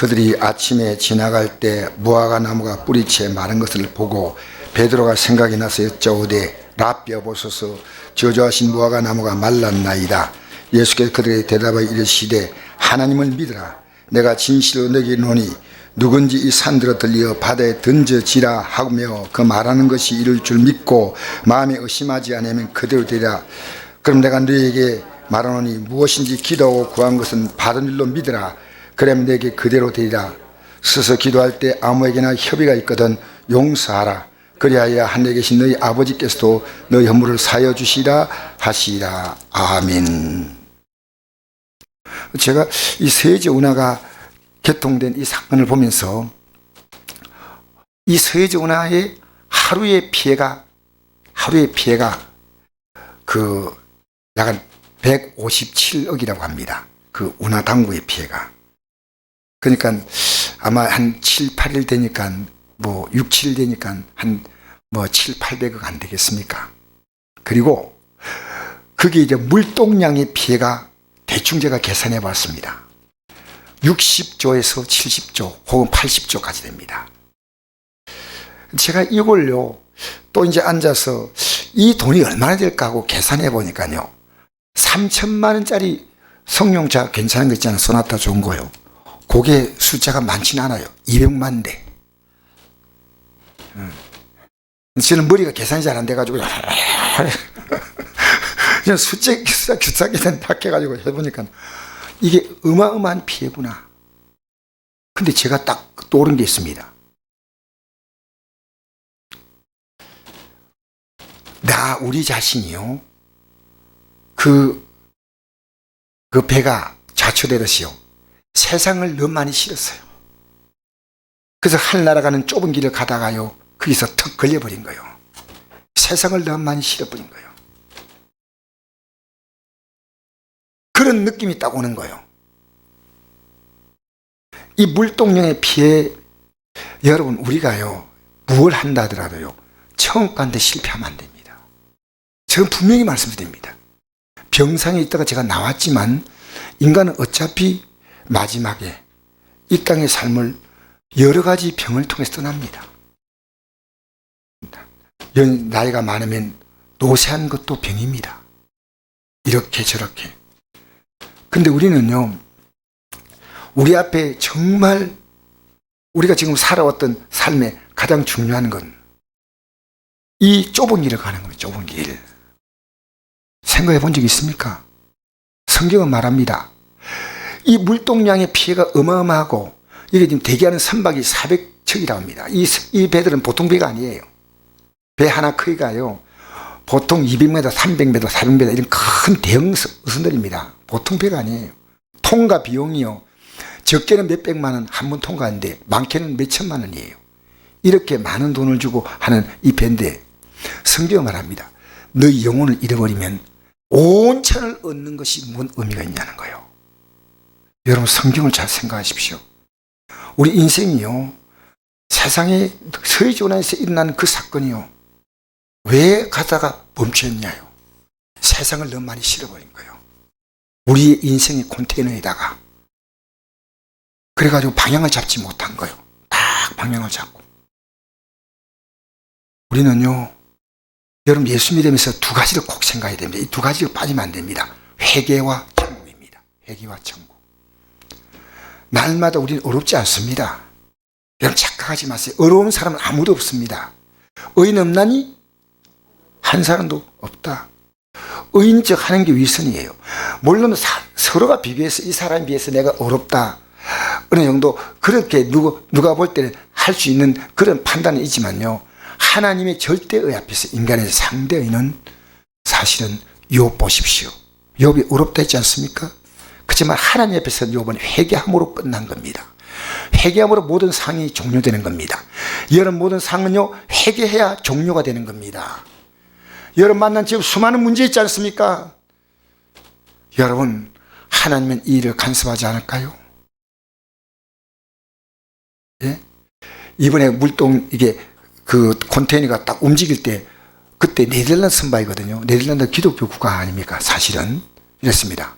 그들이 아침에 지나갈 때 무화과 나무가 뿌리채 마른 것을 보고 베드로가 생각이 나서 여쭤오되 랍비 여보소서 저주하신 무화과 나무가 말랐나이다. 예수께서 그들에게 대답하여 이르시되 하나님을 믿으라. 내가 진실로 너에게 이르노니 누군지 이 산들어 들려 바다에 던져지라 하며 그 말하는 것이 이룰 줄 믿고 마음에 의심하지 않으면 그대로 되리라. 그럼 내가 너에게 말하노니 무엇인지 기도하고 구한 것은 받은 일로 믿으라. 그러면 내게 그대로 되리라. 서서 기도할 때 아무에게나 협의가 있거든 용서하라. 그리하여 하늘에 계신 너희 아버지께서도 너희 허물을 사하여 주시라 하시라. 아멘. 제가 이 서해제 운하가 개통된 이 사건을 보면서 이 서해제 운하의 하루의 피해가 그 약 157억이라고 합니다. 그 운하 당국의 피해가. 그러니까 아마 한 7, 8일 되니까 뭐 6, 7일 되니까 한 뭐 7, 800억 안 되겠습니까? 그리고 그게 이제 물동량의 피해가 대충 제가 계산해 봤습니다. 60조에서 70조 혹은 80조까지 됩니다. 제가 이걸요 또 이제 앉아서 이 돈이 얼마나 될까 하고 계산해 보니까요 3천만 원짜리 성용차 괜찮은 거 있잖아요. 소나타 좋은 거요. 그게 숫자가 많지는 않아요. 200만 대. 저는 머리가 계산이 잘 안 돼가지고 그냥 숫자 계산 딱 해가지고 해보니까 이게 어마어마한 피해구나. 근데 제가 딱 떠오른 게 있습니다. 우리 자신이요 그 배가 좌초되듯이요 세상을 너무 많이 싫었어요. 그래서 하늘나라 가는 좁은 길을 가다가요 거기서 턱 걸려버린 거예요. 세상을 너무 많이 싫어버린 거예요. 그런 느낌이 딱 오는 거예요. 이 물동량의 피해, 여러분 우리가요 무엇을 한다 하더라도요 처음 가는데 실패하면 안 됩니다. 저는 분명히 말씀드립니다. 병상에 있다가 제가 나왔지만 인간은 어차피 마지막에 이 땅의 삶을 여러 가지 병을 통해서 떠납니다. 나이가 많으면 노쇠한 것도 병입니다. 이렇게 저렇게. 근데 우리는요 우리 앞에 정말 우리가 지금 살아왔던 삶의 가장 중요한 건 이 좁은 길을 가는 거예요. 좁은 길. 생각해 본 적 있습니까? 성경은 말합니다. 이 물동량의 피해가 어마어마하고 이게 지금 대기하는 선박이 400척이라고 합니다. 이 배들은 보통 배가 아니에요. 배 하나 크기가요 보통 200m, 300m, 400m 이런 큰 대형 어선들입니다. 보통 배가 아니에요. 통과 비용이요 적게는 몇백만 원 한 번 통과하는데 많게는 몇천만 원이에요. 이렇게 많은 돈을 주고 하는 이 배인데 성경은 말합니다. 너희 영혼을 잃어버리면 온 천을 얻는 것이 뭔 의미가 있냐는 거예요. 여러분 성경을 잘 생각하십시오. 우리 인생이요 세상에 서해제 운하에서 일어난 그 사건이요 왜 가다가 멈췄냐요. 세상을 너무 많이 실어버린 거예요. 우리의 인생의 컨테이너에다가. 그래가지고 방향을 잡지 못한 거예요. 딱 방향을 잡고. 우리는요 여러분 예수 믿으면서 두 가지를 꼭 생각해야 됩니다. 이 두 가지를 빠지면 안 됩니다. 회개와 천국입니다. 회개와 천국. 날마다 우리는 어렵지 않습니다. 여러분 착각하지 마세요. 어려운 사람은 아무도 없습니다. 의인 없나니? 한 사람도 없다. 의인적 하는 게 위선이에요. 물론 서로가 비교해서 이 사람에 비해서 내가 어렵다 어느 정도 그렇게 누가 볼 때는 할 수 있는 그런 판단은 있지만요 하나님의 절대의 앞에서 인간의 상대의는 사실은 욥 보십시오. 욥이 어렵다 했지 않습니까? 그렇지만 하나님 앞에서 욥은 회개함으로 끝난 겁니다. 회개함으로 모든 상이 종료되는 겁니다. 여러분 모든 상은요 회개해야 종료가 되는 겁니다. 여러분 만난 지금 수많은 문제 있지 않습니까? 여러분 하나님은 이 일을 간섭하지 않을까요? 예? 이번에 물동 이게 그 컨테이너가 딱 움직일 때 그때 네덜란드 선박이거든요. 네덜란드 기독교 국가 아닙니까? 사실은 이랬습니다.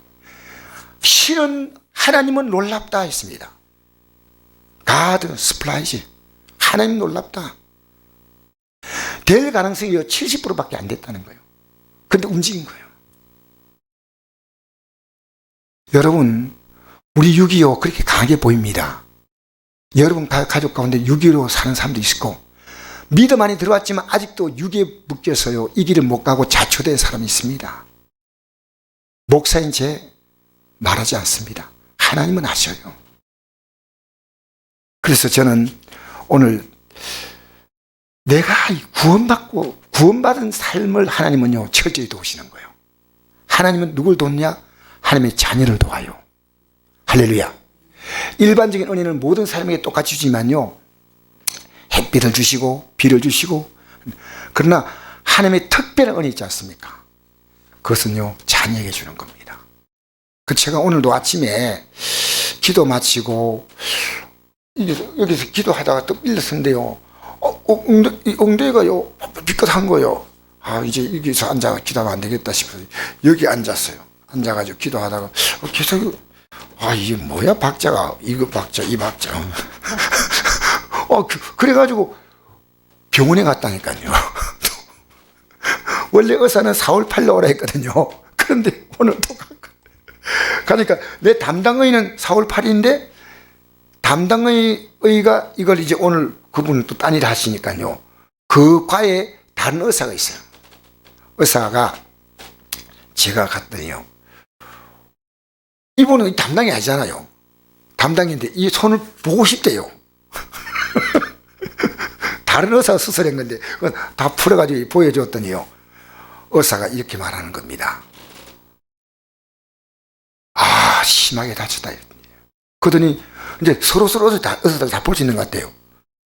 실은 하나님은 놀랍다 했습니다. God supplies. 하나님 놀랍다. 될 가능성이 70%밖에 안 됐다는 거예요. 근데 움직인 거예요. 여러분, 우리 6.25 그렇게 강하게 보입니다. 여러분 가족 가운데 6.25로 사는 사람도 있고, 믿음 안에 들어왔지만 아직도 육에 묶여서요, 이 길을 못 가고 자초된 사람이 있습니다. 목사인 제 말하지 않습니다. 하나님은 아셔요. 그래서 저는 오늘 내가 구원받은 삶을 하나님은요, 철저히 도우시는 거예요. 하나님은 누굴 돕냐? 하나님의 자녀를 도와요. 할렐루야. 일반적인 은혜는 모든 사람에게 똑같이 주지만요, 햇빛을 주시고 비를 주시고, 그러나 하나님의 특별한 은혜 있지 않습니까? 그것은요, 자녀에게 주는 겁니다. 그 제가 오늘도 아침에 기도 마치고 여기서 기도하다가 또 일어섰는데요, 엉덩이가요 삐끗한 거요. 이제 여기서 앉아 기도하면 안 되겠다 싶어서 여기 앉았어요. 앉아가지고 기도하다가 계속 이게 뭐야, 박자가 이거 박자 이 박자. 그래가지고 병원에 갔다니까요. 원래 의사는 4월 8일 오라 했거든요. 그런데 오늘 또 가니까 내 담당의는 4월 8일인데 담당의가 이걸 이제 오늘 그분은 또 딴 일 하시니까요, 그 과에 다른 의사가 있어요. 의사가 제가 갔더니요, 이분은 담당이 아니잖아요. 담당인데 이 손을 보고 싶대요. 다른 의사가 수술한 건데 다 풀어가지고 보여줬더니요, 의사가 이렇게 말하는 겁니다. 심하게 다쳤다. 그러더니 이제 서로 의사들 다 볼 수 있는 것 같아요.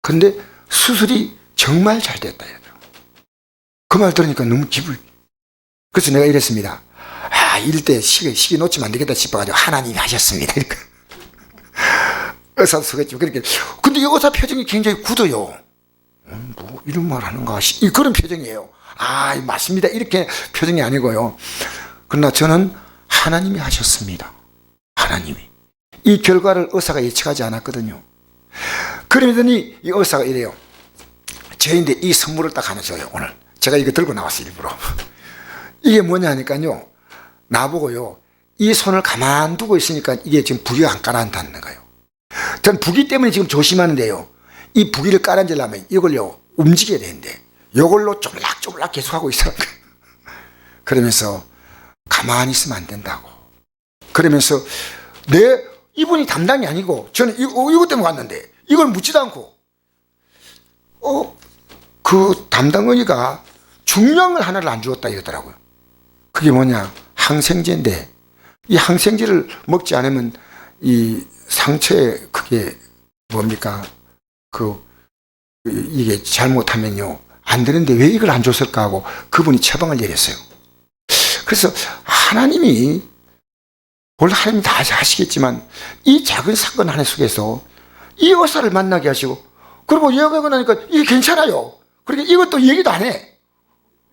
근데 수술이 정말 잘 됐다. 그 말 들으니까 너무 기분. 그래서 내가 이랬습니다. 이럴 때 시기 놓치면 안 되겠다 싶어가지고 하나님이 하셨습니다. 의사도 쓰겠죠. 그렇게. 근데 이 의사 표정이 굉장히 굳어요. 뭐 이런 말 하는가, 그런 표정이에요. 맞습니다, 이렇게 표정이 아니고요. 그러나 저는 하나님이 하셨습니다. 하나님이. 이 결과를 의사가 예측하지 않았거든요. 그러더니 이 의사가 이래요. 저인데 이 선물을 딱 하나 줘요. 오늘 제가 이거 들고 나왔어요, 일부러. 이게 뭐냐 하니까요, 나보고요, 이 손을 가만두고 있으니까 이게 지금 부기가 안 가라앉는 거예요. 전 부기 때문에 지금 조심하는데요, 이 부기를 깔아앉으려면 이걸요 움직여야 되는데 이걸로 쪼물락쪼물락 계속하고 있어요. 그러면서 가만히 있으면 안 된다고. 그러면서 이분이 담당이 아니고 저는 이것 때문에 왔는데 이걸 묻지도 않고, 그 담당의가 중요한 걸 하나를 안 주었다 이러더라고요. 그게 뭐냐, 항생제인데 이 항생제를 먹지 않으면 이 상처에 그게 뭡니까, 이게 잘못하면요 안 되는데 왜 이걸 안 줬을까 하고 그분이 처방을 내렸어요. 그래서 하나님이, 원래 하나님이 다 하시겠지만 이 작은 사건 하나 속에서 이 의사를 만나게 하시고, 그리고 이야기하고 나니까 이게 괜찮아요. 그러니까 이것도 얘기도 안 해.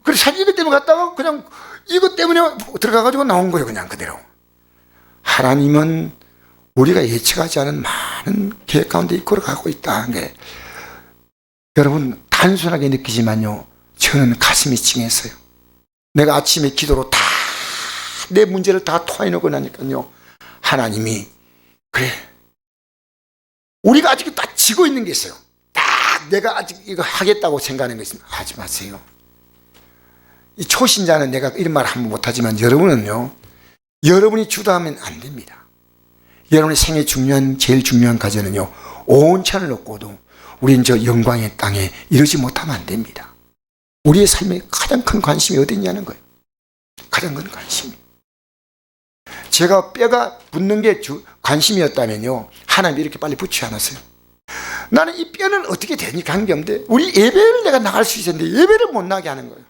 그래서 자기 이것 때문에 갔다가 그냥 이것 때문에 들어가가지고 나온 거예요, 그냥 그대로. 하나님은 우리가 예측하지 않은 많은 계획 가운데 이끌어가고 있다는 게 여러분 단순하게 느끼지만요, 저는 가슴이 찡했어요. 내가 아침에 기도로 다 내 문제를 다 토해놓고 나니까요, 하나님이, 그래, 우리가 아직 다 지고 있는 게 있어요. 딱 내가 아직 이거 하겠다고 생각하는 게 있으면 하지 마세요. 이 초신자는 내가 이런 말 한번 못하지만 여러분은요, 여러분이 주도하면 안 됩니다. 여러분의 생애 제일 중요한 과제는요, 온 천을 얻고도 우리는 저 영광의 땅에 이르지 못하면 안 됩니다. 우리의 삶에 가장 큰 관심이 어디 있냐는 거예요. 가장 큰 관심이. 제가 뼈가 붙는 게 관심이었다면요, 하나님이 이렇게 빨리 붙지 않았어요. 나는 이 뼈는 어떻게 되니 관계없는데 우리 예배를 내가 나갈 수 있었는데 예배를 못 나게 하는 거예요.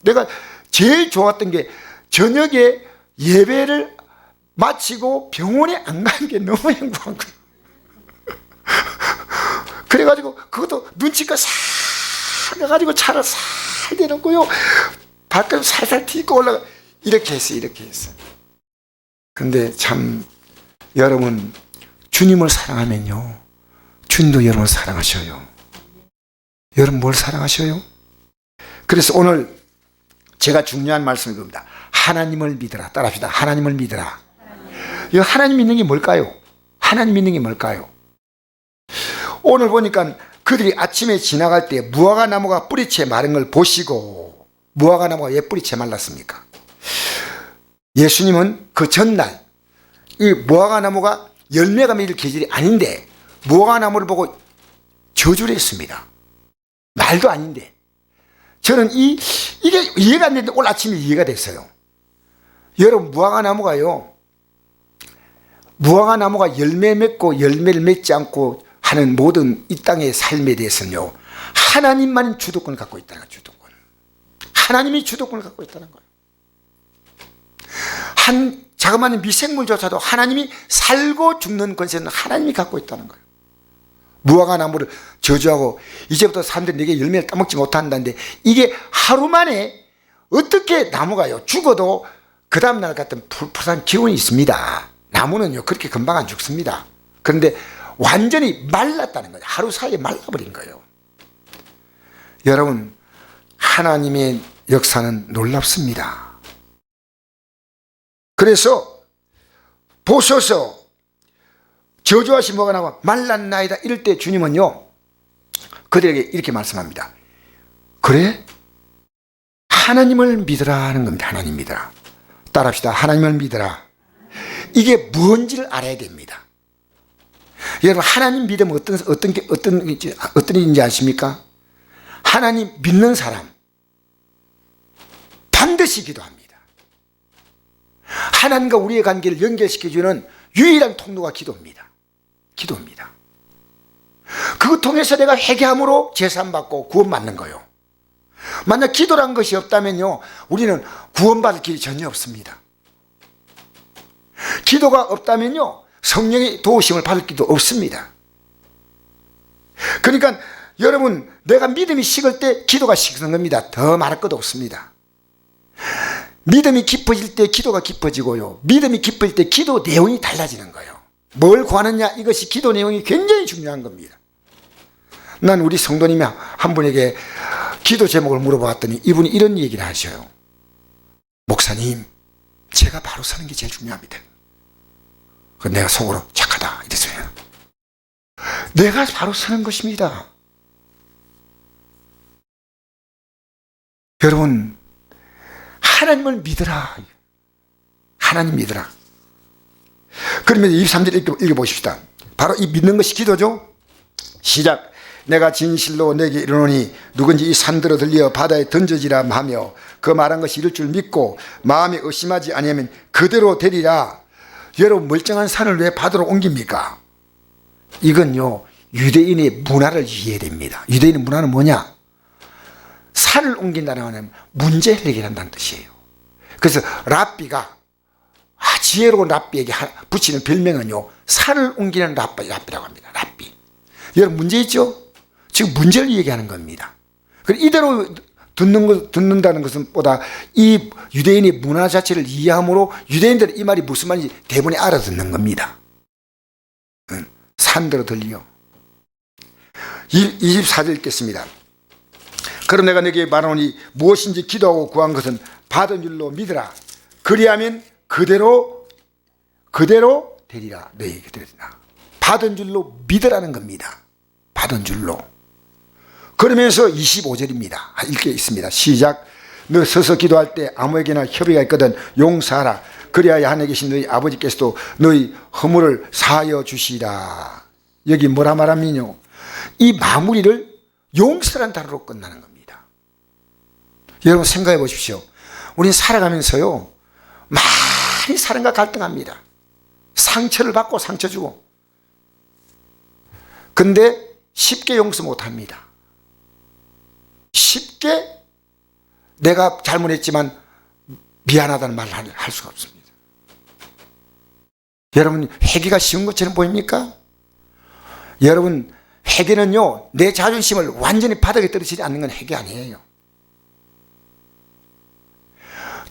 내가 제일 좋았던 게 저녁에 예배를 마치고 병원에 안 가는 게 너무 행복한 거예요. 그래가지고 그것도 눈치껏 싹 가가지고 차를 싹 대놓고요, 발걸음 살살 딛고 올라가, 이렇게 했어요. 근데 참 여러분, 주님을 사랑하면요 주님도 여러분을 사랑하셔요. 여러분 뭘 사랑하셔요? 그래서 오늘 제가 중요한 말씀이 겁니다. 하나님을 믿으라. 따라합시다. 하나님을 믿으라. 이 하나님 믿는 게 뭘까요? 하나님 믿는 게 뭘까요? 오늘 보니까 그들이 아침에 지나갈 때 무화과 나무가 뿌리채 마른 걸 보시고, 무화과 나무가 왜 뿌리채 말랐습니까? 예수님은 그 전날 이 무화과 나무가 열매가 맺을 계절이 아닌데 무화과 나무를 보고 저주를 했습니다. 말도 아닌데. 저는 이게 이해가 안 되는데 오늘 아침에 이해가 됐어요. 여러분, 무화과 나무가요, 무화과 나무가 열매 맺고 열매를 맺지 않고 하는 모든 이 땅의 삶에 대해서는요, 하나님만 주도권을 갖고 있다는 거예요. 주도권. 하나님이 주도권을 갖고 있다는 거예요. 한 자그마한 미생물조차도 하나님이 살고 죽는 권세는 하나님이 갖고 있다는 거예요. 무화과 나무를 저주하고 이제부터 사람들이 내게 열매를 따먹지 못한다는데, 이게 하루 만에 어떻게 나무가요, 죽어도 그 다음날 같은 푸르푸르한 기운이 있습니다. 나무는요 그렇게 금방 안 죽습니다. 그런데 완전히 말랐다는 거예요. 하루 사이에 말라버린 거예요. 여러분, 하나님의 역사는 놀랍습니다. 그래서 보소서, 저주하신 무화과 나무가 말랐나이다 이럴 때 주님은요 그들에게 이렇게 말씀합니다. 그래? 하나님을 믿으라 하는 겁니다. 하나님 믿으라. 따라합시다. 하나님을 믿으라. 이게 뭔지를 알아야 됩니다. 여러분, 하나님 믿으면 어떤 일인지 아십니까? 하나님 믿는 사람 반드시 기도합니다. 하나님과 우리의 관계를 연결시켜주는 유일한 통로가 기도입니다. 기도입니다. 그거 통해서 내가 회개함으로 제사함받고 구원받는 거예요. 만약 기도란 것이 없다면요, 우리는 구원받을 길이 전혀 없습니다. 기도가 없다면요, 성령의 도우심을 받을 길도 없습니다. 그러니까 여러분, 내가 믿음이 식을 때 기도가 식는 겁니다. 더 말할 것도 없습니다. 믿음이 깊어질 때 기도가 깊어지고요, 믿음이 깊어질 때 기도 내용이 달라지는 거예요. 뭘 구하느냐, 이것이 기도 내용이 굉장히 중요한 겁니다. 난 우리 성도님이 한 분에게 기도 제목을 물어봤더니 이분이 이런 얘기를 하셔요. 목사님, 제가 바로 사는 게 제일 중요합니다. 내가 속으로 착하다 이랬어요. 내가 바로 사는 것입니다. 여러분, 하나님을 믿으라. 하나님 믿으라. 그러면 23절 읽어보십시다. 바로 이 믿는 것이 기도죠. 시작. 내가 진실로 내게 이르노니 누군지 이 산들어 들려 바다에 던져지라 하며 그 말한 것이 이를 줄 믿고 마음에 의심하지 아니하면 그대로 되리라. 여러분, 멀쩡한 산을 왜 바다로 옮깁니까? 이건요 유대인의 문화를 이해해야 됩니다. 유대인의 문화는 뭐냐? 산을 옮긴다는 것은 문제를 해결한다는 뜻이에요. 그래서 랍비가 지혜로운 랍비에게 붙이는 별명은요, 산을 옮기는 랍비라고 합니다. 랍비. 여러분, 문제 있죠? 지금 문제를 얘기하는 겁니다. 이대로 듣는다는 것은 보다 이 유대인의 문화 자체를 이해함으로 유대인들은 이 말이 무슨 말인지 대부분이 알아듣는 겁니다. 산들어 들리요. 24절 읽겠습니다. 그럼 내가 내게 말하노니 무엇인지 기도하고 구한 것은 받은 줄로 믿으라. 그리하면 그대로 되리라. 너희에게 되리라. 받은 줄로 믿으라는 겁니다. 받은 줄로. 그러면서 25절입니다. 읽게 있습니다. 시작. 너 서서 기도할 때 아무에게나 협의가 있거든 용서하라. 그리하여 하늘에 계신 너희 아버지께서도 너희 허물을 사하여 주시라. 여기 뭐라 말하면요, 이 마무리를 용서란 단어로 끝나는 겁니다. 여러분, 생각해 보십시오. 우리는 살아가면서요 많이 사람과 갈등합니다. 상처를 받고 상처 주고. 근데 쉽게 용서 못합니다. 쉽게 내가 잘못했지만 미안하다는 말을 할 수가 없습니다. 여러분, 회개가 쉬운 것처럼 보입니까? 여러분, 회개는요 내 자존심을 완전히 바닥에 떨어지지 않는 건 회개 아니에요.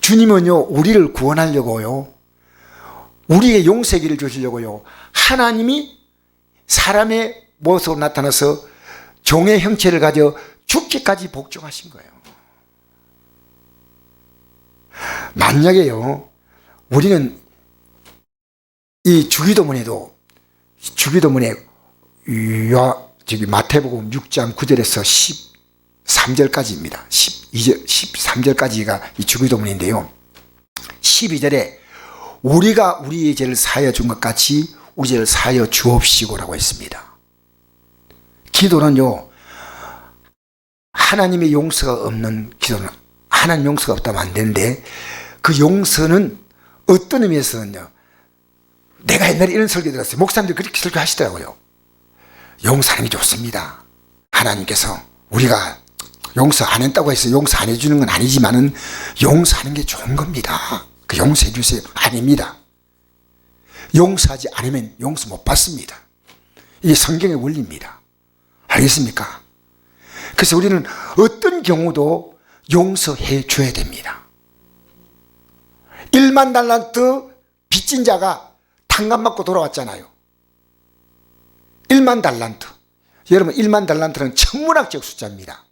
주님은요 우리를 구원하려고요, 우리의 용서기를 주시려고요, 하나님이 사람의 모습으로 나타나서 종의 형체를 가져 죽기까지 복종하신 거예요. 만약에요, 우리는 이 주기도문에 마태복음 6장 9절에서 13절까지입니다. 13절까지가 이 주기도문인데요. 12절에 우리가 우리의 죄를 사하여 준 것 같이 우리 죄를 사하여 주옵시고라고 했습니다. 기도는요, 하나님의 용서가 없는 기도는, 하나님 용서가 없다면 안 되는데, 그 용서는 어떤 의미에서는요, 내가 옛날에 이런 설교 들었어요. 목사님들이 그렇게 설교하시더라고요. 용서하는 게 좋습니다. 하나님께서 우리가 용서 안 했다고 해서 용서 안 해주는 건 아니지만은 용서하는 게 좋은 겁니다. 그 용서해 주세요. 아닙니다. 용서하지 않으면 용서 못 받습니다. 이게 성경의 원리입니다. 알겠습니까? 그래서 우리는 어떤 경우도 용서해 줘야 됩니다. 1만 달란트 빚진 자가 탕감 맞고 돌아왔잖아요. 1만 달란트. 여러분, 1만 달란트는 천문학적 숫자입니다.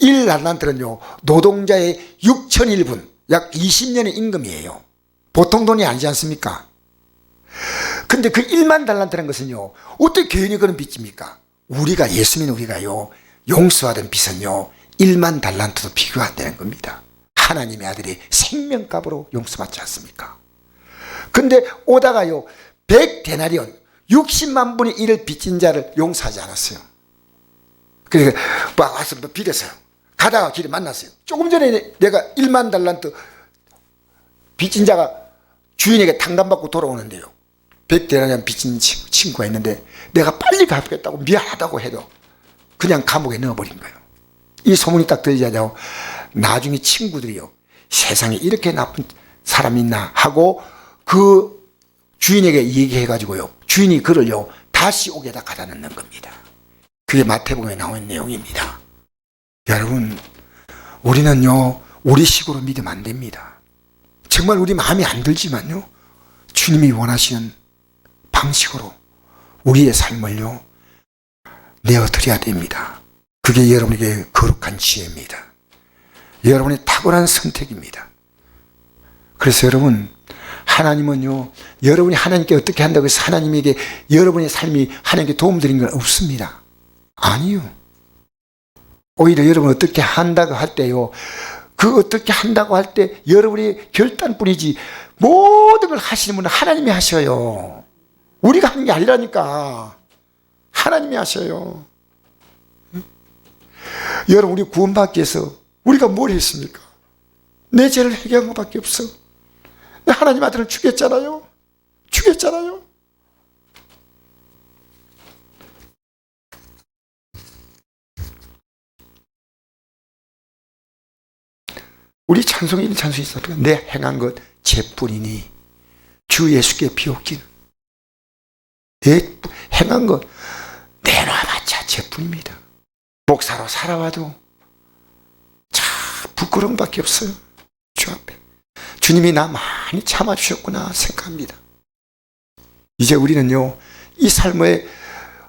1달란트는요, 노동자의 6,001분, 약 20년의 임금이에요. 보통 돈이 아니지 않습니까? 근데 그 1만 달란트라는 것은요, 어떻게 교인이 그런 빚입니까? 우리가, 예수 믿는 우리가요, 용서하던 빚은요, 1만 달란트도 비교가 안 되는 겁니다. 하나님의 아들이 생명값으로 용서받지 않습니까? 근데 오다가요, 100데나리온, 60만 분의 1을 빚진 자를 용서하지 않았어요. 그래서 와서 빌었어요. 가다가 길에 만났어요. 조금 전에 내가 1만 달란트 빚진 자가 주인에게 탕감받고 돌아오는데요, 100데나리온 빚진 친구가 있는데 내가 빨리 갚겠다고 미안하다고 해도 그냥 감옥에 넣어버린 거예요. 이 소문이 딱 들리자마자 나중에 친구들이요, 세상에 이렇게 나쁜 사람이 있나 하고 그 주인에게 얘기해가지고요, 주인이 그를요 다시 옥에다 가다 넣는 겁니다. 그게 마태복음에 나온 내용입니다. 여러분, 우리는요, 우리 식으로 믿으면 안 됩니다. 정말 우리 마음에 안 들지만요, 주님이 원하시는 방식으로 우리의 삶을요 내어드려야 됩니다. 그게 여러분에게 거룩한 지혜입니다. 여러분의 탁월한 선택입니다. 그래서 여러분, 하나님은요, 여러분이 하나님께 어떻게 한다고 해서 하나님에게 여러분의 삶이 하나님께 도움드린 건 없습니다. 아니요. 오히려 여러분 어떻게 한다고 할 때요, 그 어떻게 한다고 할 때 여러분의 결단뿐이지 모든 걸 하시는 분은 하나님이 하셔요. 우리가 하는 게 아니라니까. 하나님이 하셔요. 여러분, 우리 구원받기 위해서 우리가 뭘 했습니까? 내 죄를 회개한 것밖에 없어. 하나님 아들을 죽였잖아요. 죽였잖아요. 우리 찬송에 있는 찬송이 있어요. 내 행한 것 죄뿐이니 주 예수께 비옵기는. 내 행한 것 내놔봤자 죄뿐입니다. 목사로 살아와도 참 부끄러움 밖에 없어요. 주 앞에 주님이 나 많이 참아주셨구나 생각합니다. 이제 우리는요, 이 삶의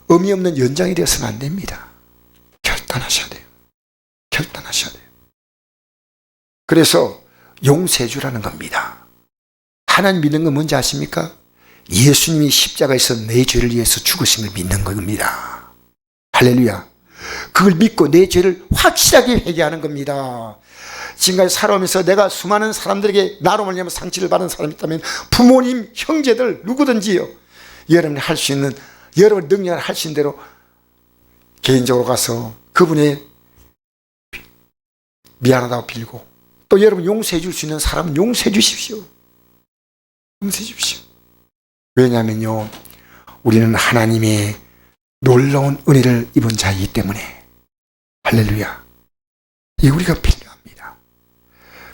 의미 없는 연장이 되어서는 안 됩니다. 결단하셔야 돼요. 결단하셔야 돼요. 그래서 용서해 주라는 겁니다. 하나님 믿는 건 뭔지 아십니까? 예수님이 십자가에서 내 죄를 위해서 죽으심을 믿는 겁니다. 할렐루야. 그걸 믿고 내 죄를 확실하게 회개하는 겁니다. 지금까지 살아오면서 내가 수많은 사람들에게 나로 말미암아 상처를 받은 사람이 있다면 부모님, 형제들 누구든지요, 여러분이 할 수 있는, 여러분 능력을 할 수 있는 대로 개인적으로 가서 그분의 미안하다고 빌고, 또 여러분 용서해 줄 수 있는 사람은 용서해 주십시오. 용서해 주십시오. 왜냐하면요, 우리는 하나님의 놀라운 은혜를 입은 자이기 때문에. 할렐루야. 이 우리가 필요합니다.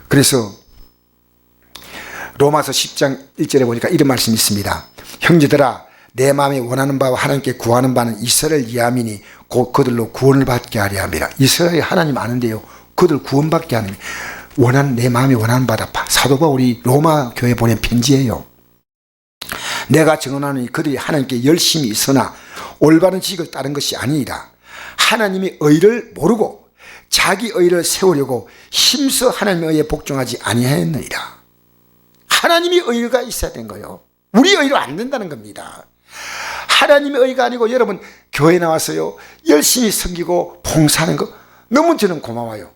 그래서 로마서 10장 1절에 보니까 이런 말씀이 있습니다. 형제들아, 내 마음에 원하는 바와 하나님께 구하는 바는 이스라엘 이함이니 곧 그들로 구원을 받게 하려 함이라. 이스라엘 하나님 아는데요, 그들 구원받게 하는, 원하는, 내 마음에 원하는 바다. 사도 바울이 로마 교회에 보낸 편지예요. 내가 증언하는 그들이 하나님께 열심히 있으나 올바른 지식을 따른 것이 아니라 하나님의 의를 모르고 자기 의를 세우려고 힘써 하나님의 의에 복종하지 아니하였느니라. 하나님의 의가 있어야 된 거예요. 우리 의로 안 된다는 겁니다. 하나님의 의가 아니고 여러분 교회 나와서요 열심히 섬기고 봉사하는 거 너무 저는 고마워요.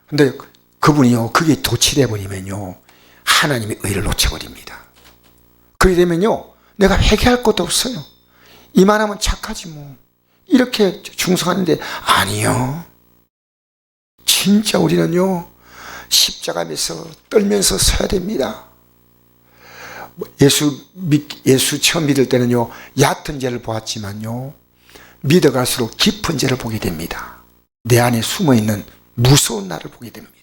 근데 그분이요 그게 도취돼 버리면요 하나님의 의를 놓쳐버립니다. 그렇게 되면요 내가 회개할 것도 없어요. 이만하면 착하지 뭐 이렇게 충성하는데 아니요. 진짜 우리는요 십자가에서 떨면서 서야 됩니다. 예수 처음 믿을 때는요 얕은 죄를 보았지만요 믿어갈수록 깊은 죄를 보게 됩니다. 내 안에 숨어있는 무서운 나를 보게 됩니다.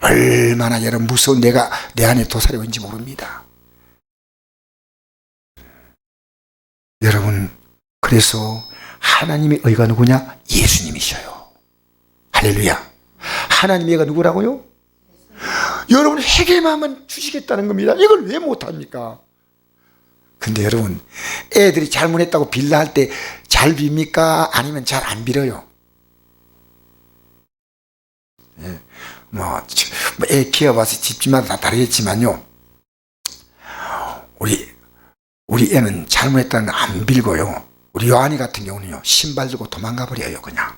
얼마나 여러분 무서운 내가 내 안에 도사리고 있는지 모릅니다. 여러분 그래서 하나님의 의가 누구냐? 예수님이셔요. 할렐루야. 하나님의 의가 누구라고요? 여러분 회개만 주시겠다는 겁니다. 이걸 왜 못합니까? 근데 여러분 애들이 잘못했다고 빌라 할 때 잘 빕니까? 아니면 잘 안 빌어요? 예, 애 키워봐서 집집마다 다 다르겠지만요 우리 애는 잘못했다는 안 빌고요 우리 요한이 같은 경우는요 신발 들고 도망가 버려요. 그냥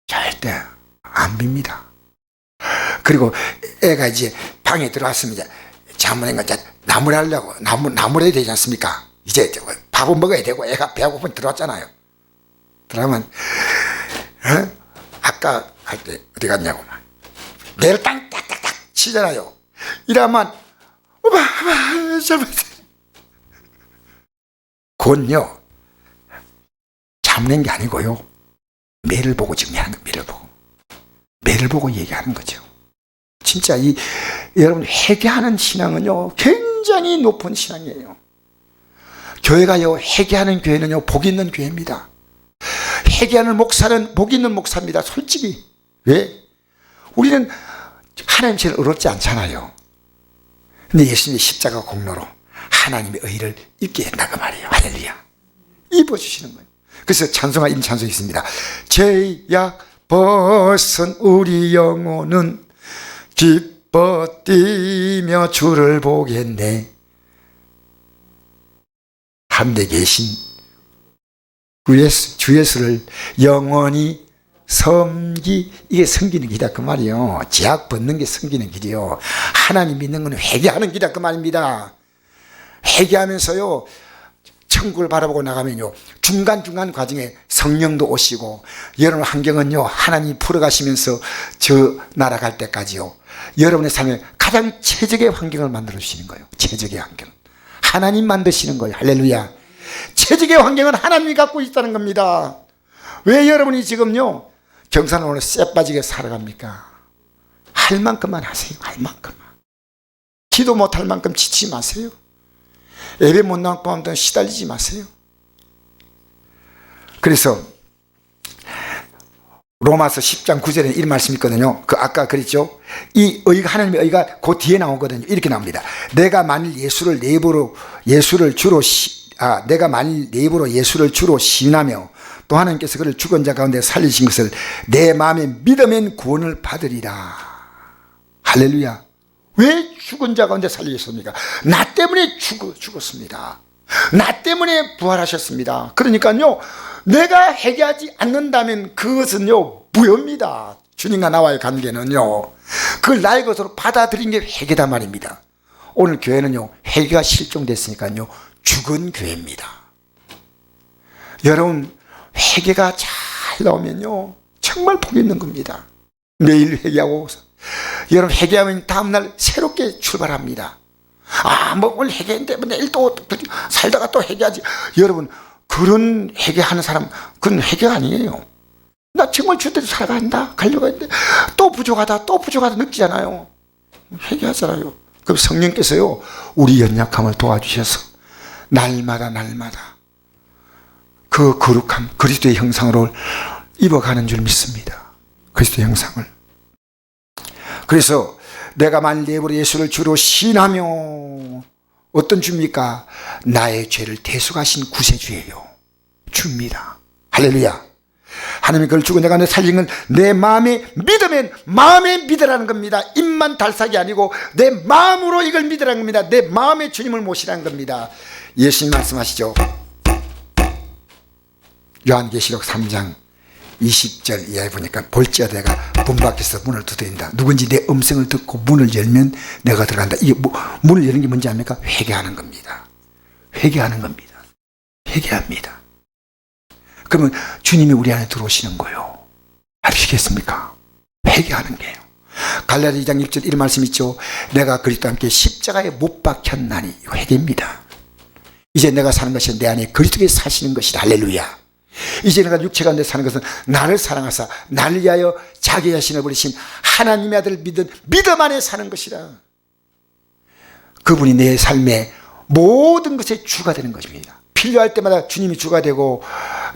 절대 안 빕니다. 그리고 애가 이제 방에 들어왔으면 이제 잘못한 거 나물 하려고 나물 해야 되지 않습니까? 이제 밥은 먹어야 되고 애가 배고프면 들어왔잖아요. 그러면 아까 할 때 어디 갔냐고 막 매를 딱딱딱딱 치잖아요. 이러면 오빠 잘못했어. 그건요 잘못한 게 아니고요 매를 보고 지금 하는 거 매를 보고 얘기하는 거죠. 진짜 여러분 회개하는 신앙은요 굉장히 높은 신앙이에요. 교회가요 회개하는 교회는요 복 있는 교회입니다. 회개하는 목사는 복 있는 목사입니다. 솔직히. 왜? 우리는 하나님 죄를 의롭지 않잖아요. 근데 예수님의 십자가 공로로 하나님의 의를 입게 된다 그 말이에요. 할렐루야. 입어주시는 거예요. 그래서 찬송가 이런 찬송이 있습니다. 죄악 벗은 우리 영혼은 기뻐 뛰며 주를 보겠네. 함께 계신 주 예수를 영원히 이게 섬기는 길이다 그 말이에요. 죄악 벗는 게 섬기는 길이요. 하나님 믿는 건 회개하는 길이다 그 말입니다. 회개하면서요 천국을 바라보고 나가면요 중간중간 과정에 성령도 오시고 여러분 환경은요 하나님이 풀어가시면서 저 나라 갈 때까지요 여러분의 삶에 가장 최적의 환경을 만들어 주시는 거예요. 최적의 환경 하나님 만드시는 거예요. 할렐루야. 최적의 환경은 하나님이 갖고 있다는 겁니다. 왜 여러분이 지금요 경산으로 쎄빠지게 살아갑니까? 할 만큼만 하세요. 할 만큼만. 기도 못할 만큼 지치지 마세요. 예배 못 나올 뻔하면 시달리지 마세요. 그래서 로마서 10장 9절에 이런 말씀이 있거든요. 그 아까 그랬죠. 이 의가 하나님의 의가 그 뒤에 나오거든요. 이렇게 나옵니다. 내가 만일 예수를 주로 시인하며 또 하나님께서 그를 죽은 자 가운데 살리신 것을 내 마음에 믿으면 구원을 받으리라. 할렐루야. 왜 죽은 자 가운데 살리셨습니까? 나 때문에 죽었습니다. 나 때문에 부활하셨습니다. 그러니까요 내가 회개하지 않는다면 그것은요 무효입니다. 주님과 나와의 관계는요 그걸 나의 것으로 받아들인 게 회개다 말입니다. 오늘 교회는요 회개가 실종됐으니까요 죽은 교회입니다. 여러분 회개가 잘 나오면요 정말 복 있는 겁니다. 매일 회개하고 여러분 회개하면 다음날 새롭게 출발합니다. 오늘 회개했는데 내일 또 살다가 또 회개하지. 여러분 그런 회개하는 사람 그건 회개가 아니에요. 나 정말 주대로 가려고 했는데 또 부족하다 느끼잖아요. 회개하잖아요. 그럼 성령께서요 우리 연약함을 도와주셔서 날마다 그 거룩함 그리스도의 형상으로 입어가는 줄 믿습니다. 그리스도의 형상을. 그래서 내가 만일 내 입으로 예수를 주로 시인하며 어떤 주입니까? 나의 죄를 대속하신 구세주예요. 줍니다. 할렐루야. 하나님이 그걸 주고 내가 살린 건 내 마음에 믿으면 마음에 믿으라는 겁니다. 입만 달싹이 아니고 내 마음으로 이걸 믿으라는 겁니다. 내 마음에 주님을 모시라는 겁니다. 예수님 말씀하시죠. 요한계시록 3장 20절 이하에 보니까 볼지어다 내가 문 밖에서 문을 두드린다. 누군지 내 음성을 듣고 문을 열면 내가 들어간다. 이게 문을 여는 게 뭔지 압니까? 회개하는 겁니다. 회개하는 겁니다. 회개합니다. 그러면 주님이 우리 안에 들어오시는 거예요. 아시겠습니까? 회개하는 게요. 갈라디아 2장 1절 이런 말씀 있죠. 내가 그리스도와 함께 십자가에 못 박혔나니. 회개입니다. 이제 내가 사는 것이 내 안에 그리스도께서 사시는 것이다. 할렐루야. 이제 내가 육체 가운데 사는 것은 나를 사랑하사 나를 위하여 자기 자신을 버리신 하나님의 아들을 믿은 믿음 안에 사는 것이다. 그분이 내 삶의 모든 것의 주가 되는 것입니다. 필요할 때마다 주님이 주가 되고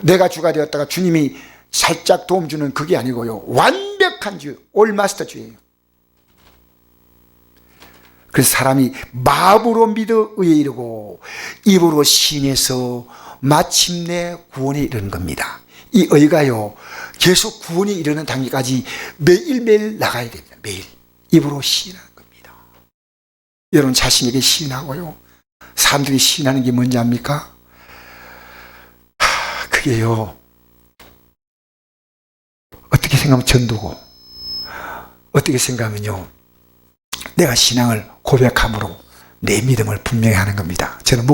내가 주가 되었다가 주님이 살짝 도움 주는 그게 아니고요. 완벽한 주, 올마스터 주예요. 그래서 사람이 마음으로 믿어 의에 이르고 입으로 시인해서 마침내 구원에 이르는 겁니다. 이 의가요 계속 구원에 이르는 단계까지 매일매일 나가야 됩니다. 매일 입으로 시인하는 겁니다. 여러분 자신에게 시인하고요 사람들이 시인하는 게 뭔지 압니까? 그게요 어떻게 생각하면 전도고 어떻게 생각하면요 내가 신앙을 고백함으로 내 믿음을 분명히 하는 겁니다. 저는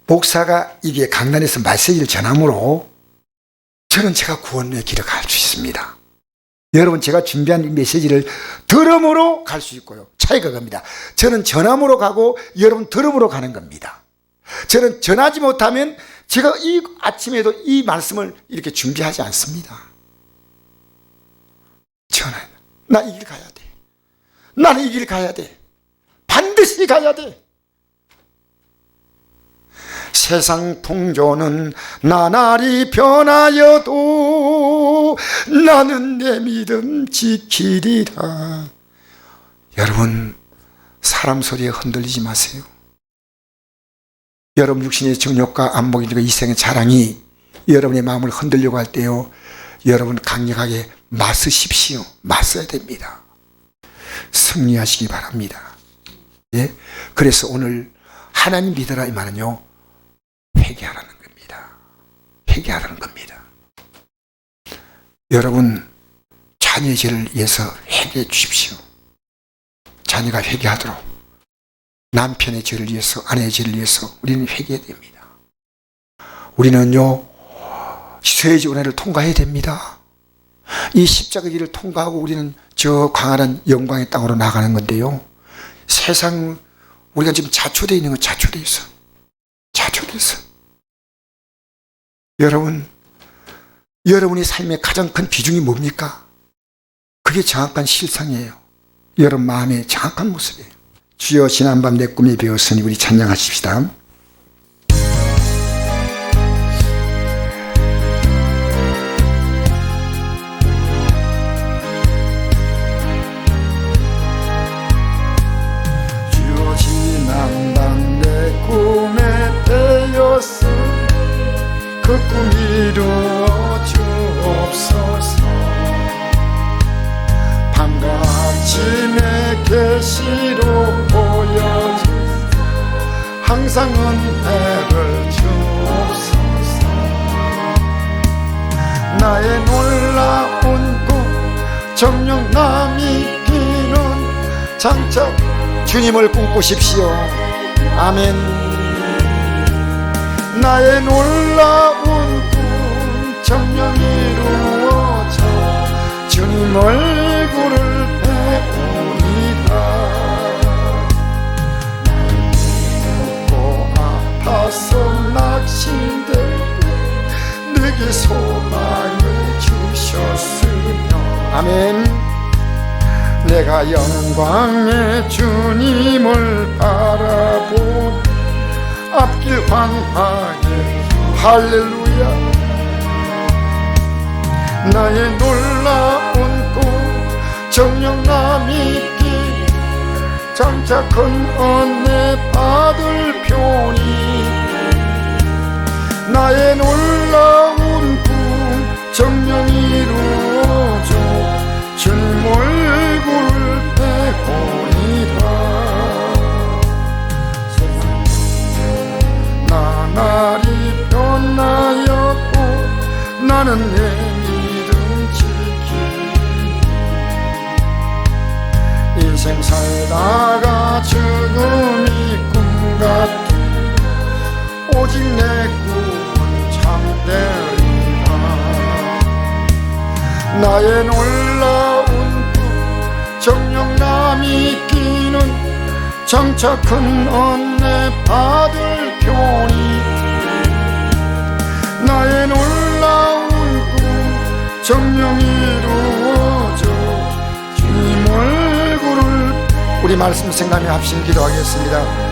목사가 이게 강단에서 메시지를 전함으로 저는 제가 구원의 길을 갈 수 있습니다. 여러분 제가 준비한 이 메시지를 들음으로 갈 수 있고요. 차이가 겁니다. 저는 전함으로 가고 여러분 들음으로 가는 겁니다. 저는 전하지 못하면 제가 이 아침에도 이 말씀을 이렇게 준비하지 않습니다. 전하, 나 이 길 가야 돼. 나는 이 길 가야 돼. 반드시 가야 돼. 세상 풍조는 나날이 변하여도 나는 내 믿음 지키리라. 여러분 사람 소리에 흔들리지 마세요. 여러분 육신의 정욕과 안목과 이생의 자랑이 여러분의 마음을 흔들려고 할 때요 여러분 강력하게 맞으십시오. 맞서야 됩니다. 승리하시기 바랍니다. 예? 그래서 오늘 하나님 믿으라 이 말은요 회개하라는 겁니다. 회개하라는 겁니다. 여러분 자녀의 죄를 위해서 회개해 주십시오. 자녀가 회개하도록 남편의 죄를 위해서 아내의 죄를 위해서 우리는 회개해야 됩니다. 우리는요 세지 운해를 통과해야 됩니다. 이 십자가 길을 통과하고 우리는 저 광활한 영광의 땅으로 나가는 건데요 세상 우리가 지금 자초되어 있는 건 자초되어 있어. 자초되어 있어. 여러분의 삶의 가장 큰 비중이 뭡니까? 그게 정확한 실상이에요. 여러분 마음의 정확한 모습이에요. 주여 지난밤 내 꿈에 배웠으니 우리 찬양하십시다. 주여 지난밤 내 꿈에 배웠으니 그 꿈 이루어 주옵소서. 밤같이 내 계시로 보여주 항상 은혜를 주옵소서. 나의 놀라운 꿈 정녕 남이 끼는 장차 주님을 꿈꾸십시오. 아멘. 나의 놀라운 꿈 정녕 이루어져 주님 얼굴을 배우리라. 묻고 아파서 낙심되고 내게 소망을 주셨으며 아멘. 내가 영광의 주님을 바라보니 앞길 환하게 할렐루야. 나의 놀라운 꿈 정녕 남이 있기 장차 큰 은혜 받을 표니 나의 놀라운 꿈 정녕 이루어져 주님 얼굴을 배우리라. 나날이 변하였고 나는 내 믿음 지키리. 인생 살다가 죽음이 꿈 같은 오직 내 꿈은 참되리라. 나의 놀라운 꿈 정녕 남이 끼는 장차 큰 은혜 받을 표니. 나의 놀라운 꿈 정녕 이루어져 주님 얼굴을. 우리 말씀 생각하며 합심 기도하겠습니다.